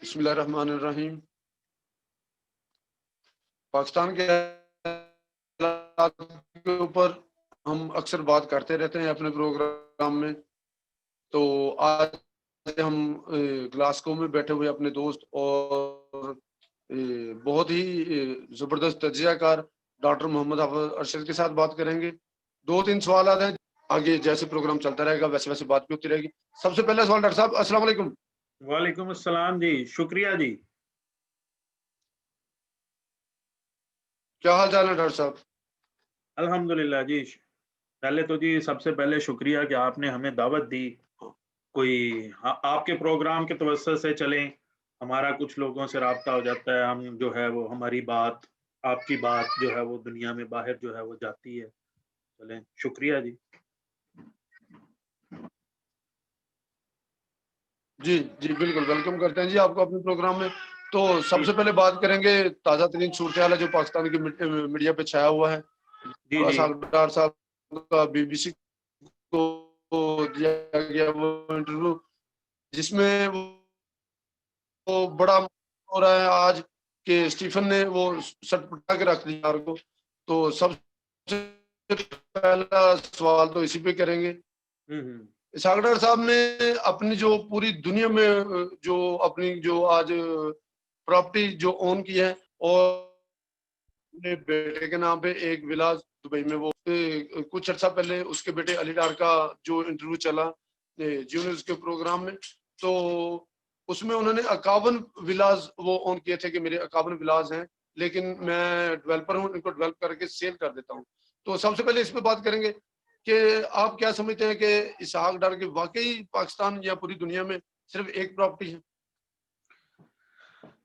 बिस्मिल्लाहिर्रहमानिर्रहीम। पाकिस्तान के हालात के ऊपर हम अक्सर बात करते रहते हैं अपने प्रोग्राम में। तो आज हम ग्लासगो में बैठे हुए अपने दोस्त और बहुत ही ज़बरदस्त तज्ज़ियाकार डॉक्टर मोहम्मद हाफ़िज़ अरशद के साथ बात करेंगे। 2-3 सवालात हैं, आगे जैसे प्रोग्राम चलता रहेगा वैसे-वैसे बात भी होती रहेगी। सबसे पहला सवाल डॉक्टर साहब, अस्सलाम वालेकुम। वालेकुम अस्सलाम जी, शुक्रिया जी। क्या हाल-चाल है डॉक्टर साहब? अल्हम्दुलिल्लाह जी। पहले तो जी सबसे पहले शुक्रिया कि आपने हमें दावत दी। कोई आपके प्रोग्राम के तवज्जुह से चलें, हमारा कुछ लोगों से राब्ता हो जाता है, हम जो है वो हमारी बात, आपकी बात जो है वो दुनिया में बाहर जो है वो जाती है। चलें, शुक्रिया जी। जी, जी, बिल्कुल, वेलकम करते हैं जी आपको अपने प्रोग्राम में। तो जी, सबसे पहले बात करेंगे ताज़ा-तरीन सूरत-ए-हाल है जो पाकिस्तान की मीडिया पे छाया हुआ है। जी, जी। डार साहब का बीबीसी को दिया गया वो इंटरव्यू जिसमें वो बड़ा हो रहा है आज कि स्टीफन ने वो सटपटा के रख दिया को। तो सबसे पहला सवाल तो इसी पे करेंगे। हुँ, हुँ। इसहाक डार साहब ने अपनी जो पूरी दुनिया में जो अपनी जो आज प्रॉपर्टी जो ओन की है और अपने बेटे के नाम पे एक विला दुबई में वो कुछ अर्सा पहले उसके बेटे अली डार का जो इंटरव्यू चला जियो न्यूज के प्रोग्राम में, तो उसमें उन्होंने 51 विलाज वो ओन किए थे कि मेरे 51 विलाज हैं, लेकिन मैं डेवलपर हूँ, इनको डेवलप करके सेल कर देता हूँ। तो सबसे पहले इस पे बात करेंगे कि आप क्या समझते हैं कि इसहाक डार के वाकई पाकिस्तान या पूरी दुनिया में सिर्फ एक प्रॉपर्टी है?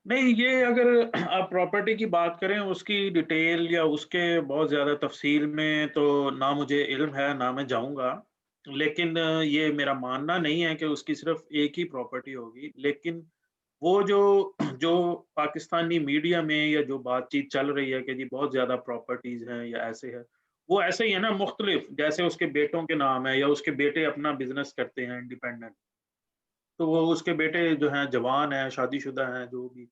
नहीं, ये अगर आप प्रॉपर्टी की बात करें, उसकी डिटेल या उसके बहुत ज़्यादा तफ़सील में तो ना मुझे इल्म है, ना मैं जाऊँगा। लेकिन ये मेरा मानना नहीं है कि उसकी सिर्फ़ एक ही प्रॉपर्टी होगी। लेकिन वो जो जो पाकिस्तानी मीडिया में या जो बातचीत चल रही है कि जी बहुत ज़्यादा प्रॉपर्टीज़ हैं या ऐसे है, वो ऐसे ही है ना मुख्तलिफ, जैसे उसके बेटों के नाम है या उसके बेटे अपना बिज़नेस करते हैं इंडिपेंडेंट। तो वो उसके बेटे जो हैं जवान हैं, शादीशुदा हैं, जो भी।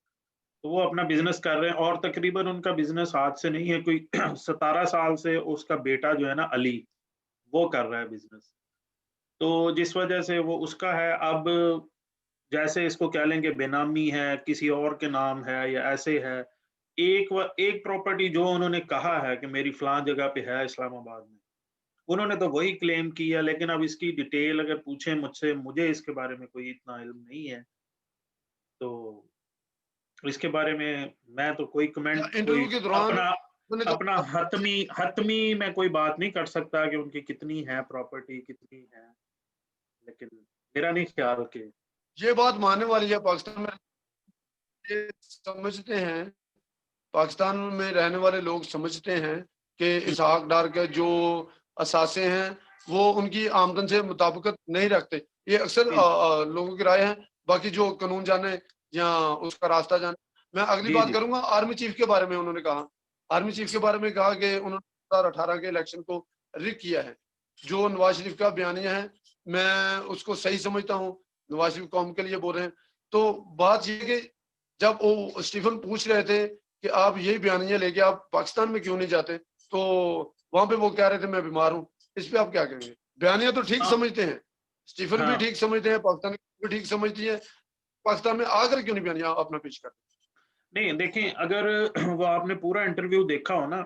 तो वो अपना बिज़नेस कर रहे हैं और तकरीबन उनका बिज़नेस आज से नहीं है, कोई 17 साल से उसका बेटा जो है ना अली, वो कर रहा है बिज़नेस। तो जिस वजह से वो उसका है, अब जैसे इसको कह लेंगे बेनामी है, किसी और के नाम है या ऐसे है। एक प्रॉपर्टी जो उन्होंने कहा है कि मेरी फलाँ जगह पे है इस्लामाबाद में, उन्होंने तो वही क्लेम किया, लेकिन अब इसकी डिटेल अगर पूछें मुझसे, मुझे इसके बारे में कोई इतना इल्म नहीं है। तो इसके बारे में मैं तो कोई या कमेंट कोई इंटरव्यू के दौरान अपना उन्होंने जो अपना हतमी हतमी मैं कोई बात नहीं कर सकता कि उनकी कितनी है प्रॉपर्टी कितनी है, लेकिन मेरा नहीं ख्याल कि ये बात मानने वाली है पाकिस्तान में ये समझते हैं, पाकिस्तान में रहने वाले लोग समझते हैं कि हुँ, इसहाक डार के जो असासे हैं वो उनकी आमदन से मुताबिकत नहीं रखते। ये अक्सर जी, लोगों की राय है। बाकी जो कानून जाने या उसका रास्ता जाने। मैं अगली जी, बात जी। करूँगा आर्मी चीफ के बारे में उन्होंने कहा। आर्मी चीफ के बारे में कहा कि उन्होंने 2018 के इलेक्शन को रिग किया है। जो नवाज़ शरीफ का बयानिया है, मैं उसको सही समझता हूँ। नवाज़ शरीफ कौम के लिए बोल रहे हैं। तो बात ये है कि जब वो स्टीफन पूछ रहे थे कि आप यही बयानिया लेके आप पाकिस्तान में क्यों नहीं जाते? तो वहाँ पे वो कह रहे थे मैं बीमार हूँ। इस पे आप क्या कहेंगे? बयानिया तो ठीक हाँ, समझते हैं, स्टीफन भी हाँ। ठीक समझते हैं, पाकिस्तान भी ठीक समझती है। पाकिस्तान में आकर क्यों नहीं बयानिया अपना पेश करते? नहीं देखें, अगर वो आपने पूरा इंटरव्यू देखा हो ना,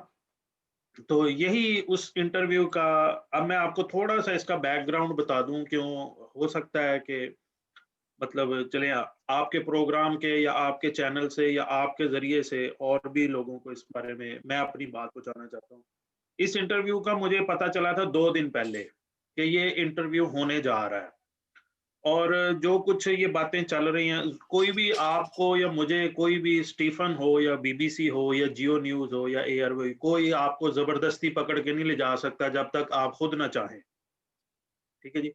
तो यही उस इंटरव्यू का अब मैं आपको थोड़ा-सा इसका बैकग्राउंड बता दूँ क्यों हो सकता है कि मतलब चलें आपके प्रोग्राम के या आपके चैनल से या आपके ज़रिए से और भी लोगों को इस बारे में मैं अपनी बात पहुँचाना चाहता हूँ। इस इंटरव्यू का मुझे पता चला था 2 दिन पहले कि ये इंटरव्यू होने जा रहा है और जो कुछ ये बातें चल रही हैं, कोई भी आपको या मुझे कोई भी स्टीफ़न हो या बीबीसी हो या जियो न्यूज़ हो या एयरवे कोई आपको ज़बरदस्ती पकड़ के नहीं ले जा सकता जब तक आप खुद ना चाहें। ठीक है जी?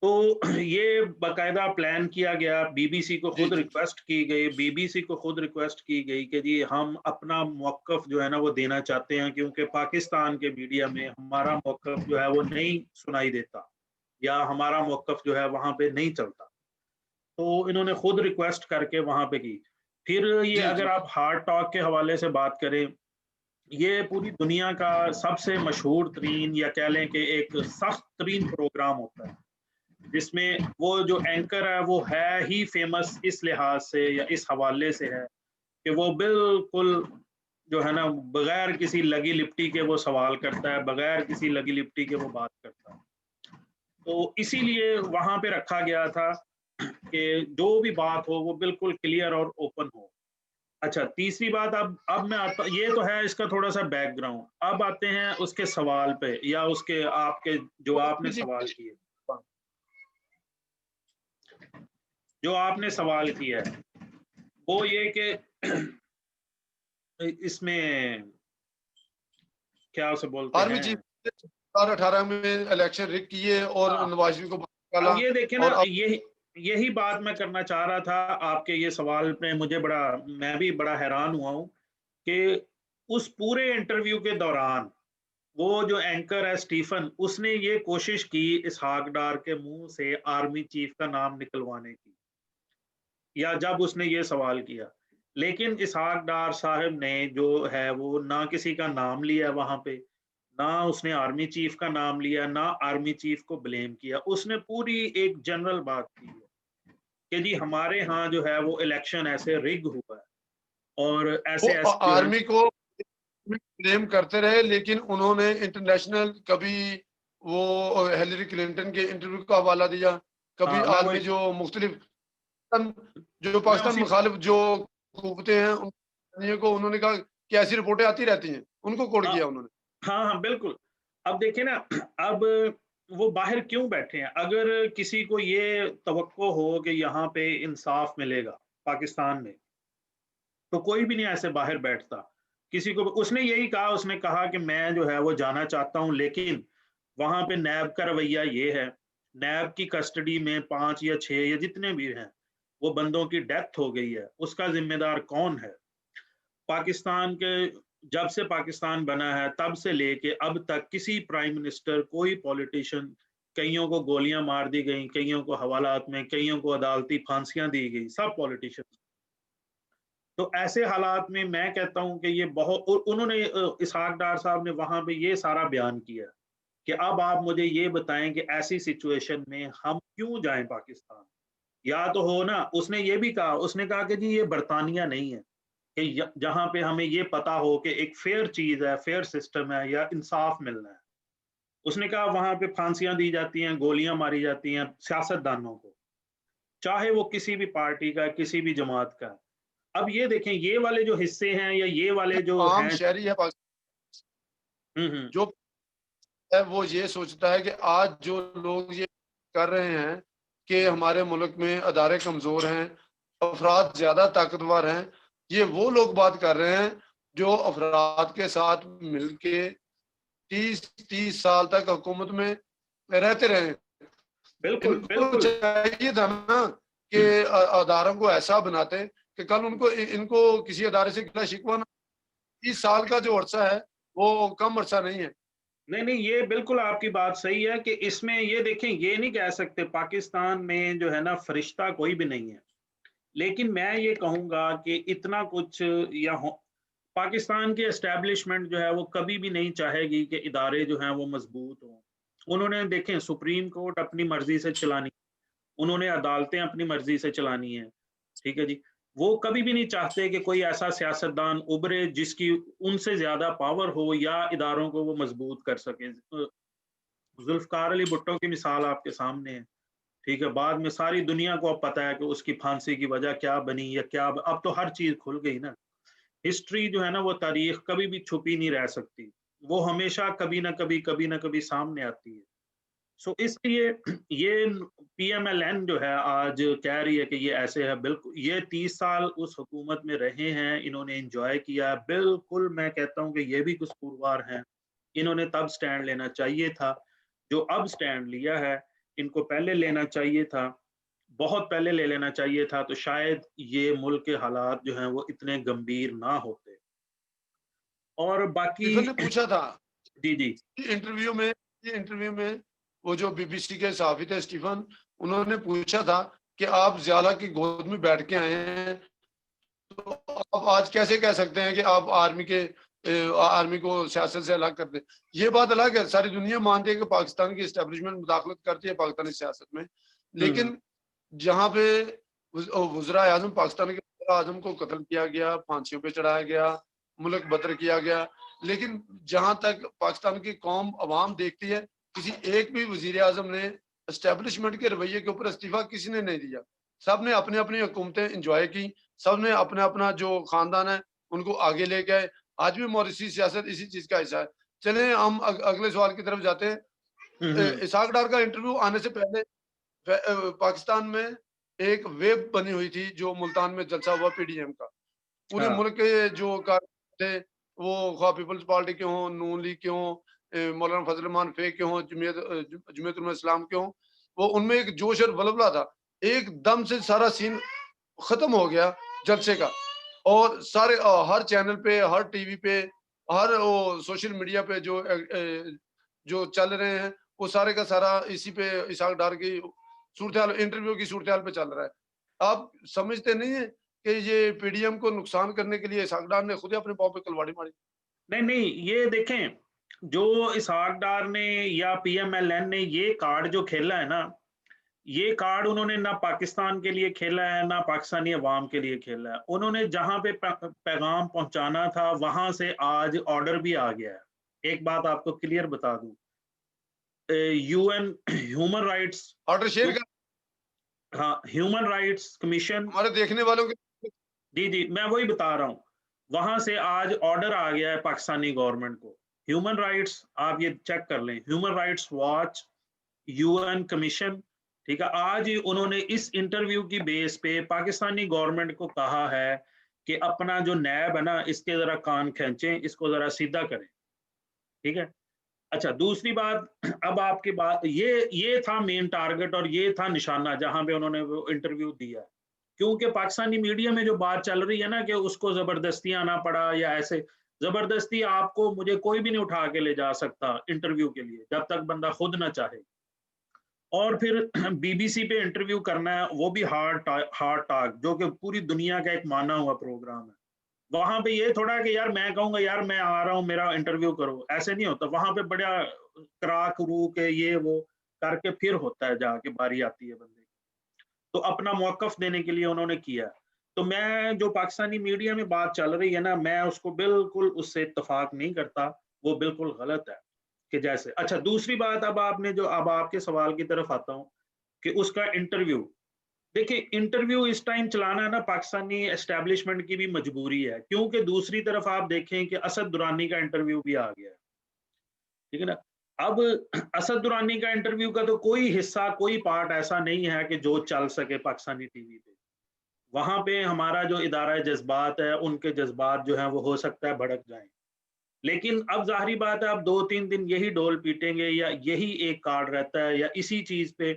तो ये बाकायदा प्लान किया गया, बीबीसी को जी, खुद जी। रिक्वेस्ट की गई, बीबीसी को खुद रिक्वेस्ट की गई कि जी हम अपना मौक़िफ़ जो है ना वो देना चाहते हैं क्योंकि पाकिस्तान के मीडिया में हमारा मौक़िफ़ जो है वो नहीं सुनाई देता या हमारा मौक़िफ़ जो है वहाँ पे नहीं चलता। तो इन्होंने खुद रिक्वेस्ट करके वहां पे की। फिर ये जी, अगर जी। आप हार्ड टॉक के हवाले से बात करें, ये पूरी दुनिया का सबसे मशहूर तरीन या कह लें कि एक सख्त तरीन प्रोग्राम होता है, जिसमें वो जो एंकर है वो है ही फेमस इस लिहाज से या इस हवाले से है कि वो बिल्कुल जो है ना बगैर किसी लगी लिपटी के वो सवाल करता है, बगैर किसी लगी लिपटी के वो बात करता है। तो इसीलिए वहां पे रखा गया था कि जो भी बात हो वो बिल्कुल क्लियर और ओपन हो। अच्छा, तीसरी बात, अब मैं आता, ये तो है इसका थोड़ा सा बैकग्राउंड। अब आते हैं उसके सवाल पे या उसके आपके जो आपने जी, सवाल किए, जो आपने सवाल किया है वो ये कि इसमें क्या उसे बोलते आर्मी हैं। चीफ 2018 में इलेक्शन रिग किए और हाँ, नवाज शरीफ को बाहर अब निकाला। ये देखिए और ना, अब यही यही बात मैं करना चाह रहा था। आपके ये सवाल पे मुझे बड़ा, मैं भी बड़ा हैरान हुआ हूँ कि उस पूरे इंटरव्यू के दौरान वो जो एंकर है स्टीफन, उसने ये कोशिश की इसहाक डार के मुंह से आर्मी चीफ का नाम निकलवाने की, या जब उसने ये सवाल किया, लेकिन इसहाक डार साहब ने जो है वो ना किसी का नाम लिया वहां पे, ना उसने आर्मी चीफ का नाम लिया, ना आर्मी चीफ को ब्लेम किया। उसने पूरी एक जनरल बात की है कि जी हमारे यहाँ जो है वो इलेक्शन ऐसे रिग हुआ है और वो ऐसे ऐसे जो है। आर्मी को ब्लेम करते रहे, लेकिन उन्होंने इंटरनेशनल कभी वो हिलरी क्लिंटन के इंटरव्यू का हवाला दिया, कभी हाँ, मैं आलमी वही, जो मुख्तलिफ जो मैं पाकिस्तान उसी, मुखालिफ जो कुव्वतें हैं को उन्होंने कहा कि ऐसी रिपोर्टें आती रहती हैं, उनको कोड हाँ, किया उन्होंने। हाँ, हाँ, बिल्कुल। अब देखिए ना, अब वो बाहर क्यों बैठे हैं? अगर किसी को ये तवक्को हो कि यहाँ पे इंसाफ मिलेगा पाकिस्तान में, तो कोई भी नहीं ऐसे बाहर बैठता। किसी को उसने यही कहा, उसने कहा कि मैं जो है वो जाना चाहता हूँ, लेकिन वहाँ पे नैब का रवैया ये है, नैब की कस्टडी में 5 या 6 या जितने भी हैं, वो बंदों की डेथ हो गई है, उसका ज़िम्मेदार कौन है? पाकिस्तान के, जब से पाकिस्तान बना है तब से लेके अब तक किसी प्राइम मिनिस्टर, कोई पॉलिटिशियन, कईयों को गोलियां मार दी गई, कईयों को हवालात में, कईयों को अदालती फांसियां दी गई, सब पॉलिटिशियन। तो ऐसे हालात में मैं कहता हूं कि ये बहुत, उन्होंने इसहाक डार साहब ने वहां पे ये सारा बयान किया कि अब आप मुझे ये बताएं कि ऐसी सिचुएशन में हम क्यों जाएं पाकिस्तान। या तो हो ना, उसने ये भी कहा, उसने कहा कि जी ये बरतानिया नहीं है कि जहाँ पे हमें ये पता हो कि एक फेयर चीज है, फेयर सिस्टम है या इंसाफ मिलना है। उसने कहा वहां पे फांसियां दी जाती हैं, गोलियां मारी जाती हैं सियासतदानों को, चाहे वो किसी भी पार्टी का, किसी भी जमात का। अब ये देखें, ये वाले जो हिस्से हैं या ये वाले जो आम हैं। शहरी है पाकिस्तान, हम्म। जो है वो ये सोचता है कि आज जो लोग ये कर रहे हैं कि हमारे मुल्क में अदारे कमजोर हैं, अफराद ज्यादा ताकतवर हैं, ये वो लोग बात कर रहे हैं जो अफराद के साथ मिलके 30 30 साल तक हुकूमत में रहते रहे। बिल्कुल, इनको बिल्कुल। चाहिए था ना कि अदारों को ऐसा बनाते कि कल उनको इनको किसी अदारे से गिला शिकवा ना। 30 साल का जो अरसा है वो कम अरसा नहीं है। नहीं, नहीं, ये बिल्कुल आपकी बात सही है कि इसमें ये देखें, ये नहीं कह सकते पाकिस्तान में जो है ना फरिश्ता कोई भी नहीं है। लेकिन मैं ये कहूंगा कि इतना कुछ या पाकिस्तान की एस्टेब्लिशमेंट जो है वो कभी भी नहीं चाहेगी कि इदारे जो हैं वो मजबूत हों। उन्होंने देखें सुप्रीम कोर्ट अपनी मर्जी से चलानी, उन्होंने अदालतें अपनी मर्जी से चलानी है, ठीक है जी। वो कभी भी नहीं चाहते कि कोई ऐसा सियासतदान उभरे जिसकी उनसे ज्यादा पावर हो या इदारों को वो मजबूत कर सके। जुल्फकार अली भुट्टो की मिसाल आपके सामने है, ठीक है। बाद में सारी दुनिया को अब पता है कि उसकी फांसी की वजह क्या बनी या क्या, अब तो हर चीज खुल गई ना। हिस्ट्री जो है ना वो तारीख कभी भी छुपी नहीं रह सकती, वो हमेशा कभी ना कभी सामने आती है। सो इसलिए ये पीएमएलएन जो है आज कह रही है कि ये ऐसे है, बिल्कुल ये 30 साल उस हुकूमत में रहे हैं, इन्होंने एंजॉय किया, बिल्कुल मैं कहता हूँ कि ये भी कसूरवार हैं। इन्होंने तब स्टैंड लेना चाहिए था, जो अब स्टैंड लिया है इनको पहले लेना चाहिए था, बहुत पहले ले लेना चाहिए था, तो शायद ये मुल्क के हालात जो हैं वो इतने गंभीर ना होते। और बाकी स्टीफन ने पूछा था जी, जी। इंटरव्यू में, वो जो बीबीसी के सहाफी थे स्टीफन, उन्होंने पूछा था कि आप ज़िया की गोद में बैठ के आए हैं, तो आप आज कैसे कह सकते हैं कि आप आर्मी को सियासत से अलग कर दें? ये बात अलग है, सारी दुनिया मानती है कि पाकिस्तान की एस्टेब्लिशमेंट मुदाखलत करती है पाकिस्तानी सियासत में। लेकिन जहाँ पे वज़ीर-ए-आज़म पाकिस्तान के वज़ीर-ए-आज़म को कत्ल किया गया, फांसियों पे चढ़ाया गया, मुल्क बदर किया गया, लेकिन जहाँ तक पाकिस्तान की कौम अवाम देखती है, किसी एक भी वज़ीर-ए-आज़म ने एस्टेब्लिशमेंट के रवैये के ऊपर इस्तीफ़ा किसी ने नहीं दिया। सब ने अपनी-अपनी हुकूमतें एन्जॉय की, सब ने अपना-अपना जो ख़ानदान है, उनको आगे ले गए। आज भी मॉरिशस सियासत इसी चीज़ का हिस्सा है। चलें हम अगले सवाल की तरफ जाते हैं। इसहाक डार का इंटरव्यू आने से पहले पाकिस्तान में एक वेब बनी हुई थी जो मुल्तान में जलसा हुआ पीडीएम का। पूरे हाँ, मुल्क के जो थे, वो ख्वाह पीपल्स पार्टी के हों, नून लीग के हों, मौलाना फजल रहमान फ़ैज़ के हों, जमीयत उलमा इस्लाम के हों, वो उनमें एक जोश और वल्वला था। एकदम से सारा सीन खत्म हो गया जलसे का, और सारे हर चैनल पे, हर टीवी पे, हर वो सोशल मीडिया पे जो चल रहे हैं, वो सारे का सारा इसी पे इसहाक डार की सूरत-ए-हाल, इंटरव्यू की सूरत-ए-हाल पे चल रहा है। आप समझते नहीं है कि ये पीडीएम को नुकसान करने के लिए इसहाक डार ने खुद ही अपने पाँव पे कुल्हाड़ी मारी? नहीं, ये देखें, जो इसहाक डार ने या पीएमएलएन ने ये कार्ड जो खेला है ना, ये कार्ड उन्होंने ना पाकिस्तान के लिए खेला है, ना पाकिस्तानी अवाम के लिए खेला है। उन्होंने जहाँ पे पैगाम पहुँचाना था, वहाँ से आज ऑर्डर भी आ गया है। एक बात आपको क्लियर बता दूँ, UN human rights order share जो कर हाँ, ह्यूमन राइट्स कमीशन, हमारे देखने वालों के जी, मैं वही बता रहा हूँ। वहाँ से आज ऑर्डर आ गया है पाकिस्तानी गवर्नमेंट को। ह्यूमन राइट्स आप ये चेक कर लें, human rights watch, UN commission, ठीक है? आज ही उन्होंने इस इंटरव्यू की बेस पे पाकिस्तानी गवर्नमेंट को कहा है कि अपना जो नैब है ना, इसके ज़रा कान खींचें, इसको ज़रा सीधा करें, ठीक है? अच्छा, दूसरी बात, अब आपकी बात ये था मेन टारगेट और ये था निशाना जहाँ पे उन्होंने वो इंटरव्यू दिया। क्योंकि पाकिस्तानी मीडिया में जो बात चल रही है ना कि उसको ज़बरदस्ती आना पड़ा या ऐसे, ज़बरदस्ती आपको मुझे कोई भी नहीं उठा के ले जा सकता इंटरव्यू के लिए, जब तक बंदा खुद ना चाहे। और फिर बीबीसी पे इंटरव्यू करना है, वो भी हार्ड टॉक, जो कि पूरी दुनिया का एक माना हुआ प्रोग्राम है। वहाँ पे ये थोड़ा है कि यार मैं कहूँगा यार मैं आ रहा हूँ, मेरा इंटरव्यू करो, ऐसे नहीं होता। वहाँ पे बड़ा करा करू के ये वो करके फिर होता है, जाके बारी आती है बंदे की। तो अपना मौक़िफ़ देने के लिए उन्होंने किया। तो मैं जो पाकिस्तानी मीडिया में बात चल रही है ना, मैं उसको बिल्कुल उससे इत्तेफ़ाक नहीं करता, वो बिल्कुल गलत है। कि जैसे अच्छा, दूसरी बात, अब आपके सवाल की तरफ आता हूँ कि उसका इंटरव्यू, देखिए इंटरव्यू इस टाइम चलाना है ना, पाकिस्तानी एस्टेब्लिशमेंट की भी मजबूरी है, क्योंकि दूसरी तरफ आप देखें कि असद दुरानी का इंटरव्यू भी आ गया है, ठीक है ना? अब असद दुरानी का इंटरव्यू का तो कोई हिस्सा, कोई पार्ट ऐसा नहीं है कि जो चल सके पाकिस्तानी टीवी पे। वहां पे हमारा जो इदारा जज्बात है, उनके जज्बात जो हैं वो हो सकता है भड़क जाएं। लेकिन अब ज़ाहिरी बात है, अब 2-3 दिन यही ढोल पीटेंगे या यही एक कार्ड रहता है या इसी चीज़ पे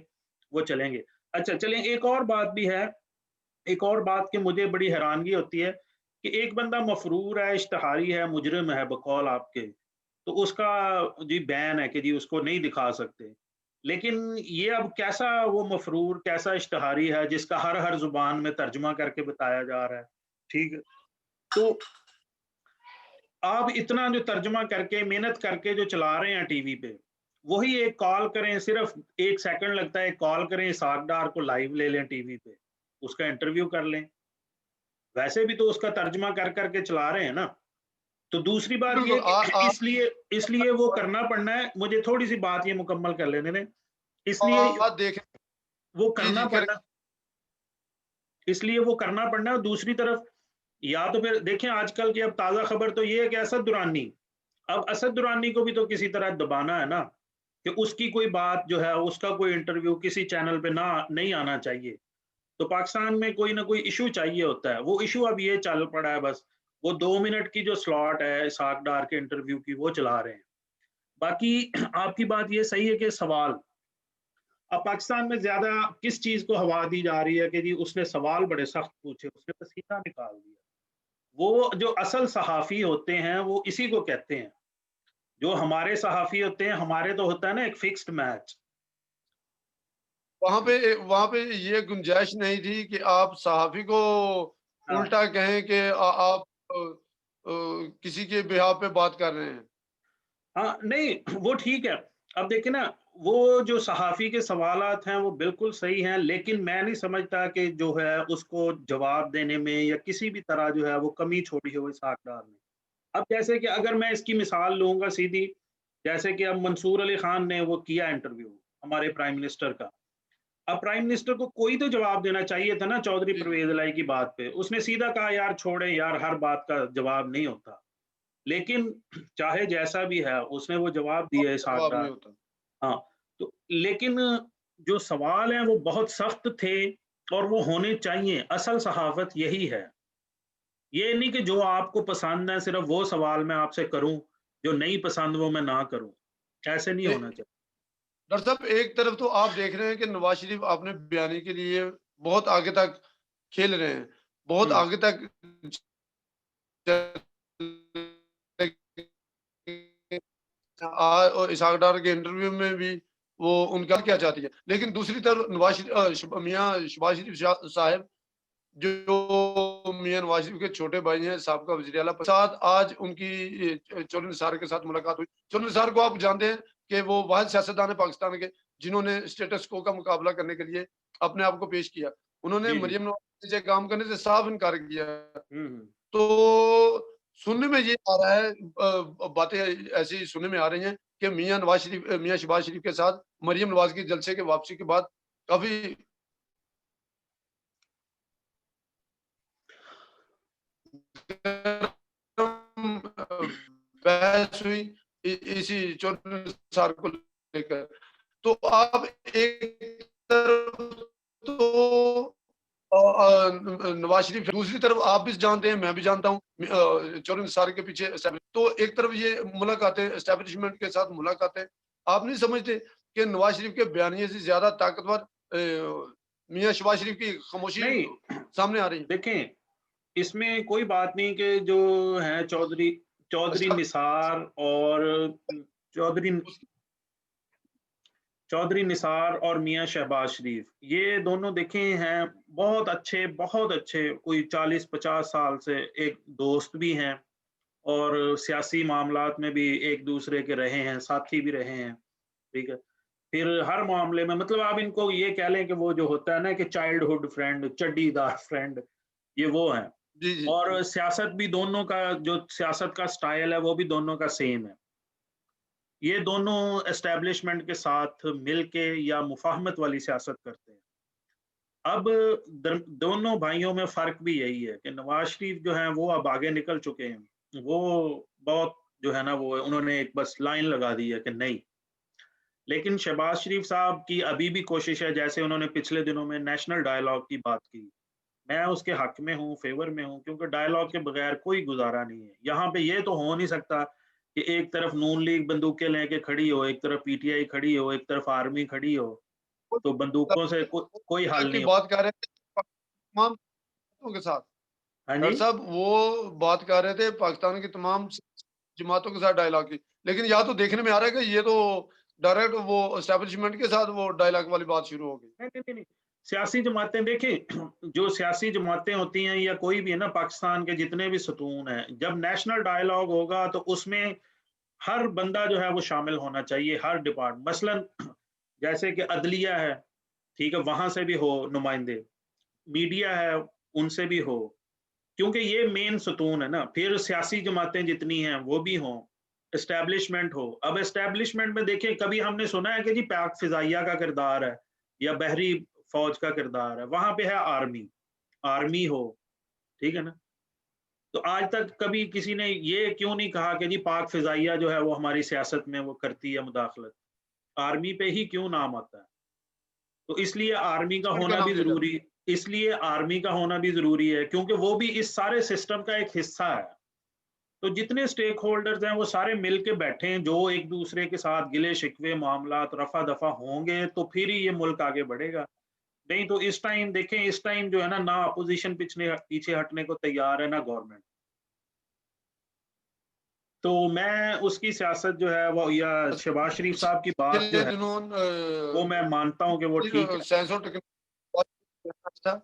वो चलेंगे। अच्छा चलें, एक और बात भी है, एक और बात कि मुझे बड़ी हैरानगी होती है कि एक बंदा मफ़रूर है, इश्तिहारी है, मुजरिम है बकौल आपके, तो उसका जी बैन है कि जी उसको नहीं दिखा सकते। लेकिन ये अब कैसा वो मफ़रूर, कैसा इश्तिहारी है जिसका हर ज़ुबान में तर्जुमा करके बताया जा रहा है, ठीक है? तो आप इतना जो तर्जुमा करके, मेहनत करके जो चला रहे हैं टीवी पे, वही एक कॉल करें, सिर्फ 1 सेकंड लगता है, कॉल करें, इसहाक डार को लाइव ले लें टीवी पे, उसका इंटरव्यू कर लें। वैसे भी तो उसका तर्जुमा कर के चला रहे हैं ना। तो दूसरी बात ये बिल्कुल कि आप इसलिए इसलिए वो करना पड़ना है, मुझे थोड़ी-सी बात ये मुकम्मल कर लेने दें। इसलिए बात देखें। वो जी, करना जी, पड़ना इसलिए वो करना पड़ना है, और दूसरी तरफ या तो फिर देखें, आजकल की अब ताज़ा खबर तो ये है कि असद दुरानी, अब असद दुरानी को भी तो किसी तरह दबाना है ना, कि उसकी कोई बात जो है, उसका कोई इंटरव्यू किसी चैनल पे ना नहीं आना चाहिए। तो पाकिस्तान में कोई ना कोई इशू चाहिए होता है, वो इशू अब ये चल पड़ा है बस, वो 2 मिनट की जो स्लॉट है इसहाक डार के इंटरव्यू की, वो चला रहे हैं। बाकी आपकी बात ये सही है कि सवाल, अब पाकिस्तान में ज़्यादा किस चीज़ को हवा दी जा रही है कि जी उसने सवाल बड़े सख्त पूछे, उसने पसीना निकाल दिया। वो जो असल सहाफ़ी होते हैं, वो इसी को कहते हैं। जो हमारे सहाफ़ी होते हैं, हमारे तो होता है ना एक फिक्स्ड मैच। वहां पे ये गुंजाइश नहीं थी कि आप सहाफी को हाँ, उल्टा कहें कि आप किसी के बिहाफ पे बात कर रहे हैं। हाँ, नहीं वो ठीक है। अब देखिए ना, वो जो सहाफ़ी के सवालात हैं वो बिल्कुल सही हैं, लेकिन मैं नहीं समझता कि जो है उसको जवाब देने में या किसी भी तरह जो है वो कमी छोड़ी हो इसहाक डार ने। अब जैसे कि अगर मैं इसकी मिसाल लूँगा सीधी, जैसे कि अब मंसूर अली खान ने वो किया इंटरव्यू हमारे प्राइम मिनिस्टर का। अब प्राइम मिनिस्टर को कोई तो जवाब देना चाहिए था ना चौधरी जी, जी, परवेज़ इलाही की बात पे। उसने सीधा कहा यार छोड़ें यार, हर बात का जवाब नहीं होता। लेकिन चाहे जैसा भी है, उसने वो जवाब दिया इसहाक जवाब नहीं डार। होता। हाँ, तो लेकिन जो सवाल हैं वो बहुत सख्त थे और वो होने चाहिए। असल सहाफ़त यही है। ये नहीं कि जो आपको पसंद है सिर्फ़ वो सवाल मैं आपसे करूँ, जो नहीं पसंद वो मैं ना करूँ। ऐसे नहीं नहीं, होना चाहिए। डॉक्टर साहब, एक तरफ तो आप देख रहे हैं कि नवाज शरीफ अपने बयानी के लिए बहुत आगे तक खेल रहे हैं, बहुत हुँ, आगे तक और इसहाक डार के इंटरव्यू में भी वो उनका क्या चाहती है। लेकिन दूसरी तरफ मियाँ शहबाज शरीफ साहब, जो मियाँ नवाज शरीफ के छोटे भाई हैं, साबका वज़ीर आला साथ आज उनकी चौधरी निसार के साथ मुलाकात हुई। चौधरी निसार को आप जानते हैं कि वो वाहिद सियासतदान है पाकिस्तान के, जिन्होंने स्टेटस को का मुकाबला करने के लिए अपने आप को पेश किया। उन्होंने जी, जी। मरियम नवाज़ से काम करने से साफ इनकार किया। हुँ, हुँ। तो सुनने में ये आ रहा है, बातें ऐसी सुनने में आ रही हैं कि मियाँ शहबाज शरीफ के साथ मरियम नवाज़ की जलसे के वापसी के बाद काफ़ी बहस हुई इसी चौधरी निसार को लेकर। तो आप एक तरफ तो नवाज शरीफ, दूसरी तरफ आप भी जानते हैं, मैं भी जानता हूँ चौधरी निसार के पीछे तो एक तरफ ये मुलाकातें, एस्टेब्लिशमेंट के साथ मुलाकातें, आप नहीं समझते कि नवाज शरीफ के बयानिए से ज्यादा ताकतवर मियाँ शहबाज शरीफ की खामोशी नहीं, सामने आ रही है। देखें, इसमें कोई बात नहीं कि जो हैं चौधरी चौधरी अच्छा, निसार और चौधरी उसकी चौधरी निसार और मियाँ शहबाज शरीफ, ये दोनों देखे हैं बहुत अच्छे, कोई 40-50 साल से एक दोस्त भी हैं और सियासी मामलात में भी एक-दूसरे के रहे हैं, साथी भी रहे हैं, ठीक है? फिर हर मामले में मतलब आप इनको ये कह लें कि वो जो होता है ना कि चाइल्डहुड फ्रेंड, चड्डीदार फ्रेंड, ये वो हैं। जी, जी, और सियासत भी दोनों का जो सियासत का स्टाइल है, वो भी दोनों का सेम है। ये दोनों एस्टेब्लिशमेंट के साथ मिलके या मुफ़ाहमत वाली सियासत करते हैं। अब दोनों भाइयों में फ़र्क भी यही है कि नवाज़ शरीफ जो हैं वो अब आगे निकल चुके हैं। वो बहुत जो है ना वो उन्होंने एक बस लाइन लगा दी है कि नहीं। लेकिन शहबाज शरीफ साहब की अभी भी कोशिश है, जैसे उन्होंने पिछले दिनों में नेशनल डायलॉग की बात की। मैं उसके हक में हूँ, फ़ेवर में हूँ क्योंकि डायलॉग के बगैर कोई गुज़ारा नहीं है। यहाँ पे ये तो हो नहीं सकता कि एक तरफ नून लीग बंदूकें लेके खड़ी हो, एक तरफ पीटीआई खड़ी हो, एक तरफ आर्मी खड़ी हो, तो बंदूकों से कोई हल की नहीं हो। बात कर रहे थे तमाम जमातों के साथ। हाँ जी? डॉक्टर साहब, वो बात कर रहे थे पाकिस्तान की तमाम जमातों के साथ डायलॉग की। लेकिन या तो देखने में आ रहा है कि ये तो डायरेक्ट वो एस्टेब्लिशमेंट के साथ वो डायलॉग वाली बात शुरू हो गई। नहीं, नहीं, नहीं, नहीं। सियासी जमातें देखिए जो सियासी जमातें होती हैं या कोई भी है ना पाकिस्तान के जितने भी सतून हैं, जब नेशनल डायलॉग होगा तो उसमें हर बंदा जो है वो शामिल होना चाहिए, हर मसलन जैसे कि अदलिया है, ठीक है? वहाँ से भी हो नुमाइंदे, मीडिया है, उनसे भी हो, क्योंकि ये मेन सतून है ना। फिर सियासी जमातें जितनी हैं वो भी हों, एस्टेब्लिशमेंट हो। अब एस्टेब्लिशमेंट में देखिए कभी हमने सुना है कि जी पाक फ़िज़ाइया का किरदार है या बहरी फ़ौज का किरदार है, वहाँ पे है आर्मी, आर्मी हो, ठीक है ना? तो आज तक कभी किसी ने ये क्यों नहीं कहा कि जी पाक फ़िज़ाइया जो है वो हमारी सियासत में वो करती है मुदाखलत, आर्मी पे ही क्यों नाम आता है? तो का नाम लिया जाता है। इसलिए आर्मी का होना भी ज़रूरी है क्योंकि वो भी इस सारे सिस्टम का एक हिस्सा है। तो जितने स्टेक होल्डर्स हैं वो सारे मिल के बैठे हैं, जो एक दूसरे के साथ गिले-शिकवे, मामलात, रफ़ा-दफ़ा होंगे तो फिर ही ये मुल्क आगे बढ़ेगा। नहीं तो इस टाइम देखें, इस टाइम जो है ना अपोज़िशन पीछे हटने को तैयार है, ना गवर्नमेंट। तो मैं उसकी सियासत जो है वो, या शहबाज शरीफ साहब की के बात जो लिए है वो मैं जिन्होंने मानता हूँ कि वो ठीक है। साइंस और टेक्नोलॉजी था,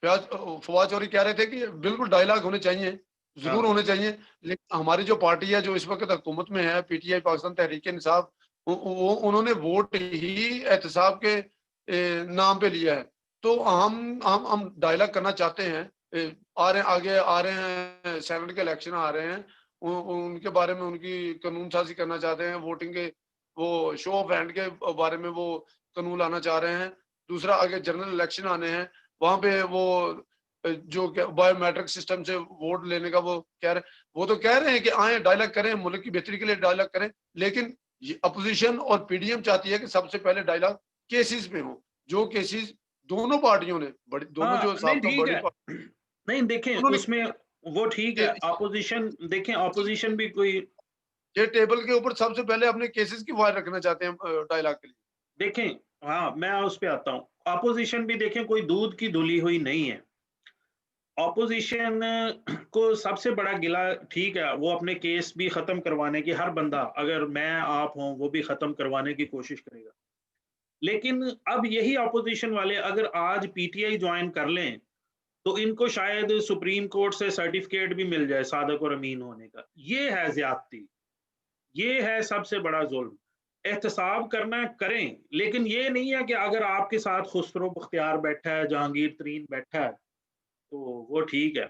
फवाद चौधरी कह रहे थे कि बिल्कुल डायलॉग होने चाहिए, जरूर हाँ, होने चाहिए, लेकिन हमारी जो पार्टी है जो इस वक्त हुकूमत में है, पीटीआई पाकिस्तान तहरीक इंसाफ, उन्होंने वोट ही एहतसाब के नाम पे लिया है। तो हम डायलॉग करना चाहते हैं। आ रहे आगे आ रहे हैं, सेनेट के इलेक्शन आ रहे हैं, उनके बारे में उनकी कानून साजी करना चाहते हैं, वोटिंग के वो शो ऑफ हैंड के बारे में वो कानून लाना चाह रहे हैं। दूसरा आगे जनरल इलेक्शन आने हैं, वहां पे वो जो बायोमेट्रिक सिस्टम से वोट लेने का वो कह रहे, वो तो कह रहे हैं कि आए डायलॉग करें, मुल्क की बेहतरी के लिए डायलॉग करें, लेकिन अपोजिशन और पीडीएम चाहती है कि सबसे पहले डायलॉग केसेस पे हो, जो केसेस दोनों पार्टियों ने बड़ी, दोनों हाँ, जो नहीं साबका ठीक बड़ी है। पार्टी नहीं देखें उन्होंने उसमें वो ठीक है, ऑपोजिशन देखें, ऑपोजिशन भी कोई, ये टेबल के ऊपर सबसे पहले अपने केसेस की फाइल रखना चाहते हैं डायलॉग के लिए। देखें, हाँ, मैं उस पे आता हूँ। ऑपोजिशन भी देखें कोई दूध की धुली हुई नहीं है। ऑपोजिशन को सबसे बड़ा गिला, ठीक है, वो अपने केस भी खत्म करवाने की, हर बंदा, अगर मैं आप हों, वो भी खत्म करवाने की कोशिश करेगा। लेकिन अब यही ऑपोजिशन वाले अगर आज पीटीआई ज्वाइन कर लें, तो इनको शायद सुप्रीम कोर्ट से सर्टिफिकेट भी मिल जाए सादक और अमीन होने का। ये है ज्यादती, ये है सबसे बड़ा जुल्म। एहतसाब करना है, करें, लेकिन ये नहीं है कि अगर आपके साथ खुसरो बख्तियार बैठा है, जहांगीर तरीन बैठा है, तो वो ठीक है।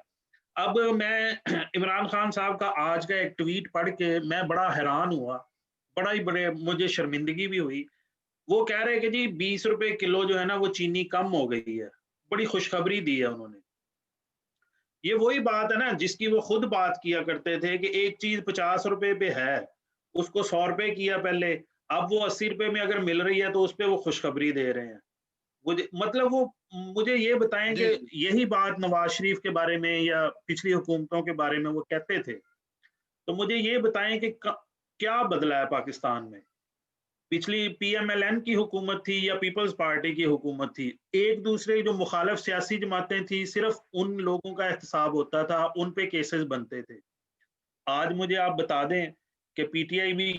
अब मैं इमरान खान साहब का आज का एक ट्वीट पढ़ के मैं बड़ा हैरान हुआ, बड़ा ही बड़े मुझे शर्मिंदगी भी हुई। वो कह रहे हैं कि जी 20 रुपए किलो जो है ना वो चीनी कम हो गई है। बड़ी खुशखबरी दी है उन्होंने। ये वही बात है ना जिसकी वो खुद बात किया करते थे कि एक चीज 50 रुपए पे है, उसको 100 रुपए किया पहले, अब वो 80 रुपए में अगर मिल रही है तो उस पे वो खुशखबरी दे रहे हैं। मुझे मतलब वो, मुझे ये बताएं कि जी जी यही बात नवाज शरीफ के बारे में या पिछली हुकूमतों के बारे में वो कहते थे। तो मुझे ये बताएं कि क्या बदला है पाकिस्तान में? पिछली पीएमएलएन की हुकूमत थी या पीपल्स पार्टी की हुकूमत थी, एक दूसरे जो मुखालिफ सियासी जमातें थी, सिर्फ उन लोगों का एहतसाब होता था, उन पे केसेस बनते थे। आज मुझे आप बता दें कि पीटीआई भी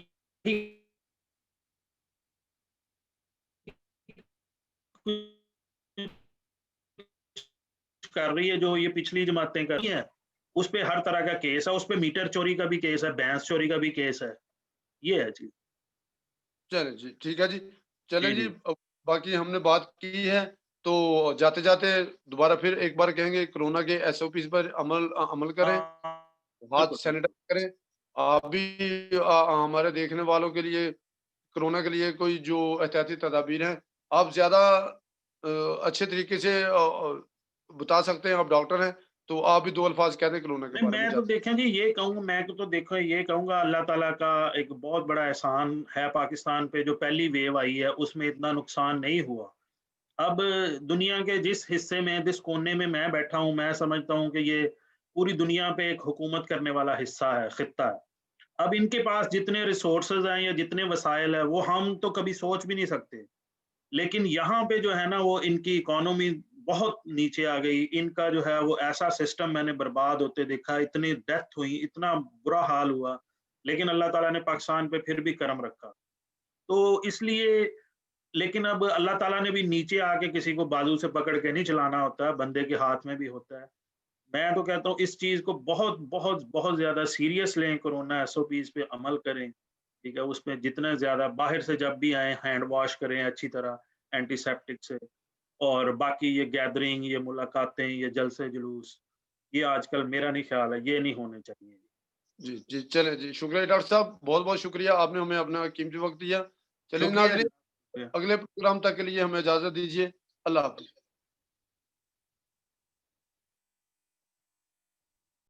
कर रही है जो ये पिछली जमातें कर रही हैं, उस पे हर तरह का केस है, उस पे मीटर चोरी का भी केस है, भैंस चोरी का भी केस है। ये है चीज। चलें जी, ठीक है जी। चलें जी जी, जी। बाकी हमने बात की है, तो जाते-जाते दोबारा फिर एक बार कहेंगे, कोरोना के एसओपीज़ पर अमल करें, हाँ, हाथ बिल्कुल बिल्कुल। सैनिटाइज़ करें। आप भी हमारे देखने वालों के लिए कोरोना के लिए कोई जो एहतियाती तदाबीर हैं, आप ज़्यादा अच्छे तरीके से बता सकते हैं, आप डॉक्टर हैं, तो आप भी 2 अल्फ़ाज़ कह दें कोरोना के नहीं, बारे में मैं तो जाते। देखें जी ये कहूँगा, मैं तो देखो ये कहूँगा, अल्लाह ताला का एक बहुत बड़ा एहसान है पाकिस्तान पे, जो पहली वेव आई है उसमें इतना नुकसान नहीं हुआ। अब दुनिया के जिस हिस्से में, जिस कोने में मैं बैठा हूँ, मैं समझता हूँ कि ये पूरी दुनिया पे एक हुकूमत करने वाला हिस्सा है, खित्ता है। अब इनके पास जितने रिसोर्सेज़ हैं या जितने वसाइल हैं, वो हम तो कभी सोच भी नहीं सकते। लेकिन यहाँ पे जो है ना वो इनकी इकोनॉमी बहुत नीचे आ गई। इनका जो है वो ऐसा सिस्टम मैंने बर्बाद होते देखा, इतनी डेथ हुई, इतना बुरा हाल हुआ। लेकिन अल्लाह ताला ने पाकिस्तान पे फिर भी करम रखा। तो इसलिए, लेकिन अब अल्लाह ताला ने भी नीचे आके किसी को बाजू से पकड़ के नहीं चलाना होता है, बंदे के हाथ में भी होता है। मैं तो कहता हूँ इस चीज़ को बहुत, बहुत, बहुत ज़्यादा सीरियस लें, कोरोना एसओपीज़ पे अमल करें, ठीक है? उसमें जितना ज़्यादा बाहर से जब भी आएँ हैंड वॉश करें अच्छी तरह एंटीसेप्टिक से, और बाकी ये गैदरिंग, ये मुलाकातें, ये जलसे-जुलूस, ये आजकल मेरा नहीं ख्याल है, ये नहीं होने चाहिए। जी, जी, चलें जी, शुक्रिया डॉक्टर साहब, बहुत-बहुत शुक्रिया, आपने हमें अपना कीमती वक़्त दिया। चलिए शुक्रिया नाज़रीन, जी। अगले प्रोग्राम तक के लिए हमें इजाज़त दीजिए। अल्लाह हाफ़िज़।